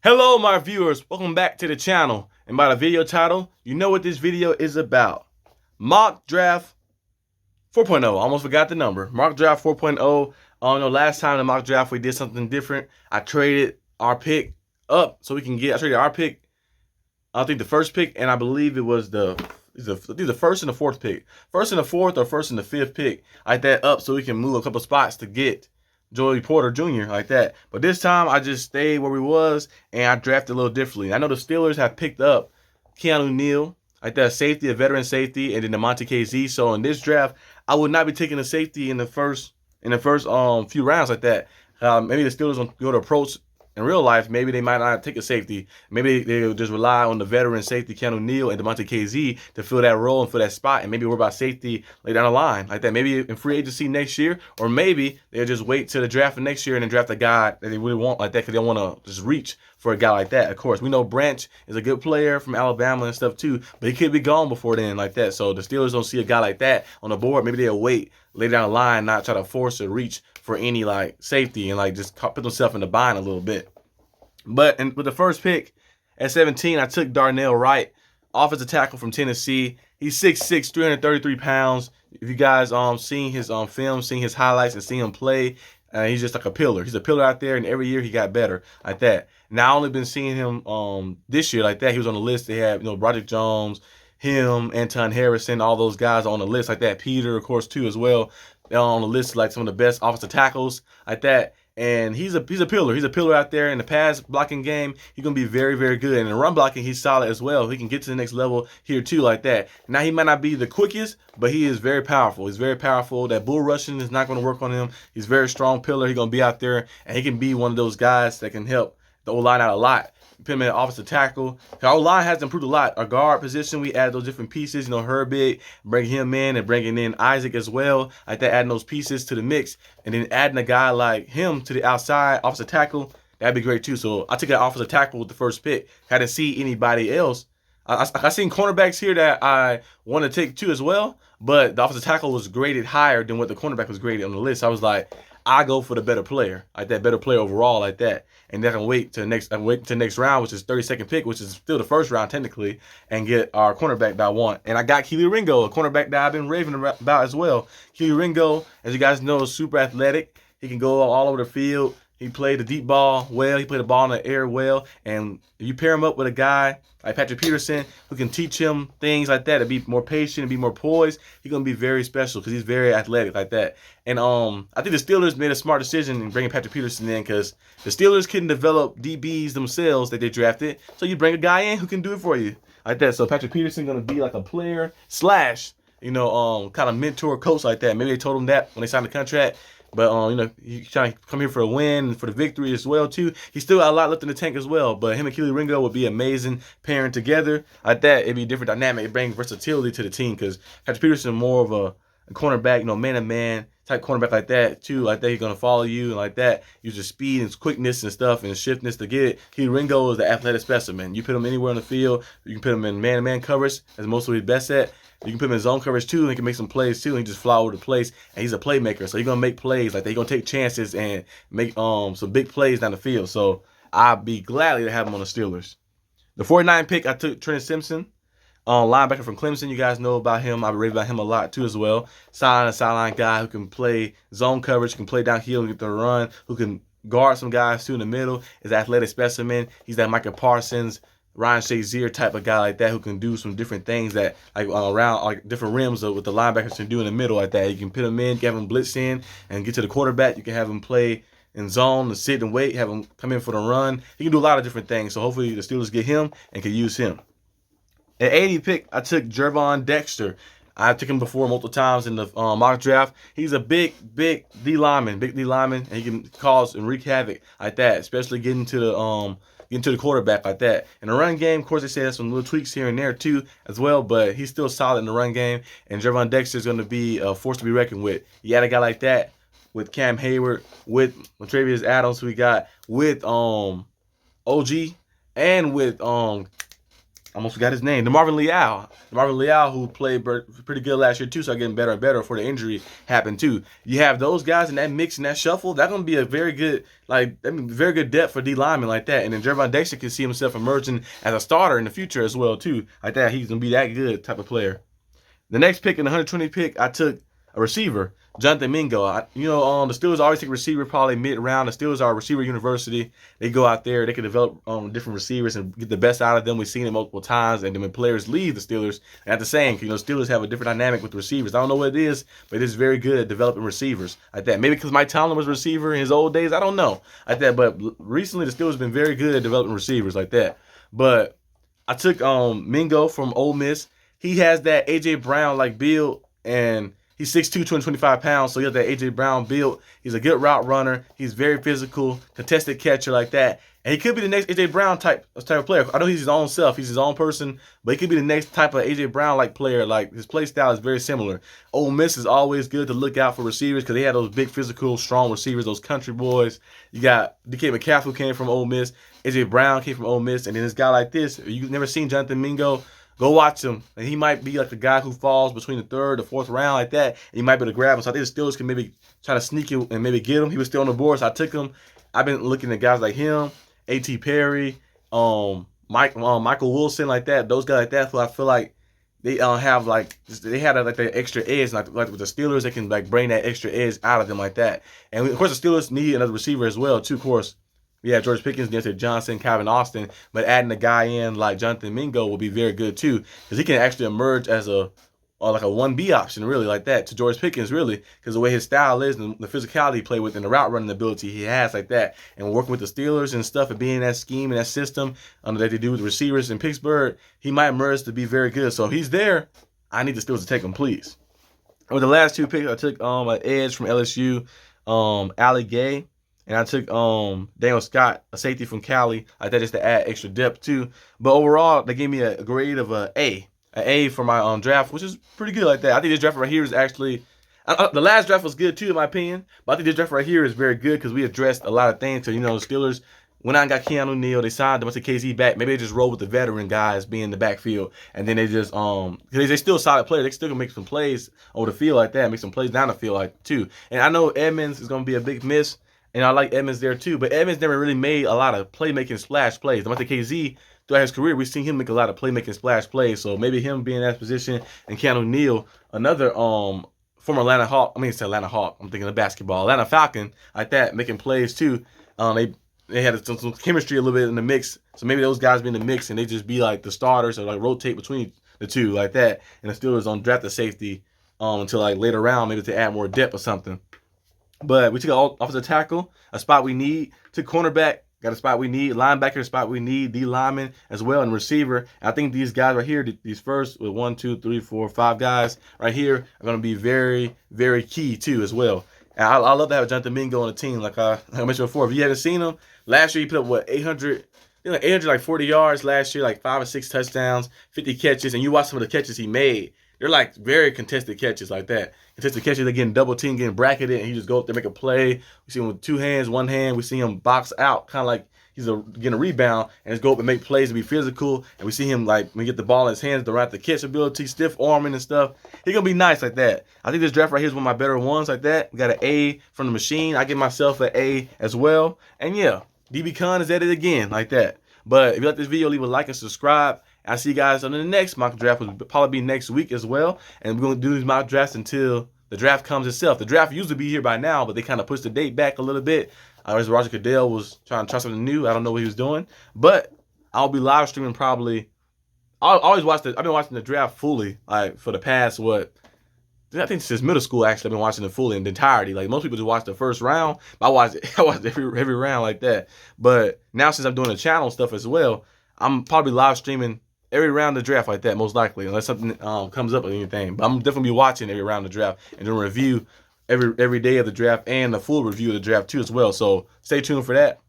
Hello my viewers, welcome back to the channel. And by the video title, you know what this video is about. Mock Draft 4.0, almost forgot the number. Mock Draft 4.0. Last time in the mock draft we did something different. I traded our pick up so we can I traded our pick, I think the first pick, and I believe it was the first and the fourth pick. First and the fourth or first and the fifth pick. Like that up so we can move a couple spots to get Joey Porter Jr. like that. But this time I just stayed where we was and I drafted a little differently. I know the Steelers have picked up Keanu Neal, like that safety, a veteran safety, and then the Monte KZ. So in this draft, I would not be taking a safety in the first few rounds like that. Maybe the Steelers will go to approach in real life. Maybe they might not take a safety. Maybe they'll just rely on the veteran safety Keanu Neal and DeMonte KZ to fill that role and fill that spot, and maybe worry about safety later down the line like that. Maybe in free agency next year, or maybe they'll just wait till the draft for next year and then draft a guy that they really want like that because they want to just reach for a guy like that. Of course, we know Branch is a good player from Alabama and stuff too, but he could be gone before then like that. So the Steelers don't see a guy like that on the board. Maybe they'll wait later down the line, not try to force a reach for any like safety and like just put themselves in the bind a little bit. But with the first pick at 17, I took Darnell Wright, offensive tackle from Tennessee. He's 6'6", 333 pounds. If you guys seen his film, seen his highlights, and seen him play, he's just like a pillar. He's a pillar out there, and every year he got better like that. Now I only been seeing him this year like that. He was on the list. They had Broderick Jones, him, Anton Harrison, all those guys on the list like that. Peter, of course, too as well. They're on the list like some of the best offensive tackles like that. And he's a pillar. He's a pillar out there in the pass blocking game. He's gonna be very, very good. And in the run blocking, he's solid as well. He can get to the next level here too, like that. Now he might not be the quickest, but he is very powerful. He's very powerful. That bull rushing is not gonna work on him. He's a very strong pillar. He's gonna be out there, and he can be one of those guys that can help the O-line out a lot. Put him in offensive tackle. Our O-line has improved a lot. Our guard position, we add those different pieces. Herbig, bring him in, and bringing in Isaac as well. Like that, adding those pieces to the mix, and then adding a guy like him to the outside offensive tackle. That'd be great too. So I took that offensive tackle with the first pick. I didn't see anybody else. I seen cornerbacks here that I want to take too as well, but the offensive tackle was graded higher than what the cornerback was graded on the list. I was like, I go for the better player, like that better player overall, like that. And then I can wait to the next round, which is 32nd pick, which is still the first round technically, and get our cornerback that I want. And I got Kelee Ringo, a cornerback that I've been raving about as well. Kelee Ringo, as you guys know, is super athletic. He can go all over the field. He played the deep ball well. He played the ball in the air well. And if you pair him up with a guy like Patrick Peterson who can teach him things like that, to be more patient and be more poised, he's going to be very special because he's very athletic like that. And I think the Steelers made a smart decision in bringing Patrick Peterson in because the Steelers couldn't develop DBs themselves that they drafted. So you bring a guy in who can do it for you like that. So Patrick Peterson going to be like a player / kind of mentor coach like that. Maybe they told him that when they signed the contract. But, he's trying to come here for a win, for the victory as well, too. He's still got a lot left in the tank as well. But him and Kelee Ringo would be amazing pairing together. Like that, it'd be a different dynamic. It brings versatility to the team because Patrick Peterson more of a cornerback, man-to-man type cornerback like that, too. Like that, he's going to follow you and like that. Use his speed and his quickness and stuff and his shiftness to get it. Kelee Ringo is the athletic specimen. You put him anywhere on the field. You can put him in man-to-man coverage, as most of his best at. You can put him in zone coverage too, and he can make some plays too, and he just fly over the place. And he's a playmaker, so he's gonna make plays like that. He's gonna take chances and make some big plays down the field. So I'd be gladly to have him on the Steelers. The 49th pick, I took Trent Simpson, linebacker from Clemson. You guys know about him. I rave about him a lot too as well. Sideline guy who can play zone coverage, can play downhill and get the run, who can guard some guys too in the middle. Is an athletic specimen. He's that Micah Parsons, Ryan Shazier type of guy like that who can do some different things that around like different rims of what the linebackers can do in the middle like that. You can put him in, have him blitz in, and get to the quarterback. You can have him play in zone, to sit and wait, have him come in for the run. He can do a lot of different things. So hopefully the Steelers get him and can use him. At 80 pick, I took Gervon Dexter. I took him before multiple times in the mock draft. He's a big D lineman, and he can cause and wreak havoc like that, especially getting to the quarterback like that. In the run game, of course, they say there's some little tweaks here and there too as well, but he's still solid in the run game, and Gervon Dexter is going to be a force to be reckoned with. You had a guy like that with Cam Hayward, with Montravius Adams, who we got with OG, and with almost forgot his name. DeMarvin Leal, who played pretty good last year too, so getting better and better before the injury happened too. You have those guys in that mix and that shuffle. That's gonna be a very good, very good depth for D lineman like that. And then Jervon Dexter can see himself emerging as a starter in the future as well too, like that. He's gonna be that good type of player. The next pick in the 120 pick, I took a receiver, Jonathan Mingo. The Steelers always take receiver probably mid-round. The Steelers are a receiver university. They go out there, they can develop different receivers and get the best out of them. We've seen it multiple times. And then when players leave the Steelers, they have the same. Steelers have a different dynamic with the receivers. I don't know what it is, but it is very good at developing receivers like that. Maybe because Mike Tomlin was a receiver in his old days. I don't know like that. But recently, the Steelers have been very good at developing receivers like that. But I took Mingo from Ole Miss. He has that A.J. Brown-like build, and he's 6'2", 225 pounds, so he has that A.J. Brown build. He's a good route runner. He's very physical, contested catcher like that. And he could be the next A.J. Brown type of player. I know he's his own self. He's his own person, but he could be the next type of A.J. Brown-like player. Like, his play style is very similar. Ole Miss is always good to look out for receivers because they have those big, physical, strong receivers, those country boys. You got DK Metcalf, who came from Ole Miss. A.J. Brown came from Ole Miss. And then this guy like this, you've never seen Jonathan Mingo. Go watch him. And he might be like the guy who falls between the third, the fourth round like that. And you might be able to grab him. So I think the Steelers can maybe try to sneak him and maybe get him. He was still on the board, so I took him. I've been looking at guys like him, A.T. Perry, Michael Wilson like that. Those guys like that who I feel like they have that extra edge. Like with the Steelers, they can bring that extra edge out of them like that. And of course the Steelers need another receiver as well too, of course. We have George Pickens, Deontay Johnson, Calvin Austin, but adding a guy in like Jonathan Mingo will be very good too, because he can actually emerge as like a 1B option, really, like that, to George Pickens, really, because the way his style is and the physicality he play with and the route running ability he has like that, and working with the Steelers and stuff and being in that scheme and that system that they do with the receivers in Pittsburgh, he might emerge to be very good. So if he's there, I need the Steelers to take him, please. With the last two picks, I took an edge from LSU, Ali Gay. And I took Daniel Scott, a safety from Cali, like that, just to add extra depth too. But overall, they gave me a grade of an A for my draft, which is pretty good like that. I think this draft right here is actually, the last draft was good too in my opinion, but I think this draft right here is very good because we addressed a lot of things. So the Steelers went out and got Keanu Neal, they signed Devontae KZ back. Maybe they just roll with the veteran guys being in the backfield, and then they just because they still solid players, they still can make some plays over the field like that, make some plays down the field like too. And I know Edmonds is gonna be a big miss. And I like Edmonds there too, but Edmonds never really made a lot of playmaking splash plays. Devontae KZ, throughout his career, we've seen him make a lot of playmaking splash plays. So maybe him being in that position, and Keanu Neal, another former Atlanta Hawk. I mean, it's Atlanta Hawk. I'm thinking of basketball. Atlanta Falcon, like that, making plays too. They had some chemistry a little bit in the mix. So maybe those guys be in the mix and they just be like the starters or like rotate between the two like that. And the Steelers don't draft the safety until like later round, maybe to add more depth or something. But we took an offensive tackle, a spot we need. Took cornerback, got a spot we need. Linebacker, a spot we need. D lineman as well, and receiver. And I think these guys right here, these first 1, 2, 3, 4, 5 guys right here are going to be very, very key too as well. And I love to have Jonathan Mingo on the team, like I mentioned before. If you haven't seen him, last year he put up 840 yards last year, like 5 or 6 touchdowns, 50 catches, and you watch some of the catches he made. They're like very contested catches like that. Contested catches, they're getting double team, getting bracketed, and he just go up there, make a play. We see him with 2 hands, 1 hand. We see him box out, kind of like he's getting a rebound, and just go up and make plays and be physical. And we see him like when he get the ball in his hands, the catch ability, stiff arming and stuff. He's gonna be nice like that. I think this draft right here is one of my better ones like that. We got an A from the machine. I give myself an A as well. And yeah, DB Khan is at it again like that. But if you like this video, leave a like and subscribe. I'll see you guys on the next mock draft, which will probably be next week as well. And we're going to do these mock drafts until the draft comes itself. The draft usually be here by now, but they kind of pushed the date back a little bit. Roger Goodell was trying to try something new. I don't know what he was doing. But I'll be live streaming probably. I've been watching the draft fully, like for the past, I think since middle school, actually, I've been watching it fully in the entirety. Like, most people just watch the first round, but I watched every round like that. But now, since I'm doing the channel stuff as well, I'm probably live streaming every round of the draft like that, most likely, unless something comes up or anything. But I'm definitely be watching every round of the draft and doing a review every day of the draft and a full review of the draft too as well. So stay tuned for that.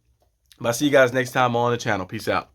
But I'll see you guys next time on the channel. Peace out.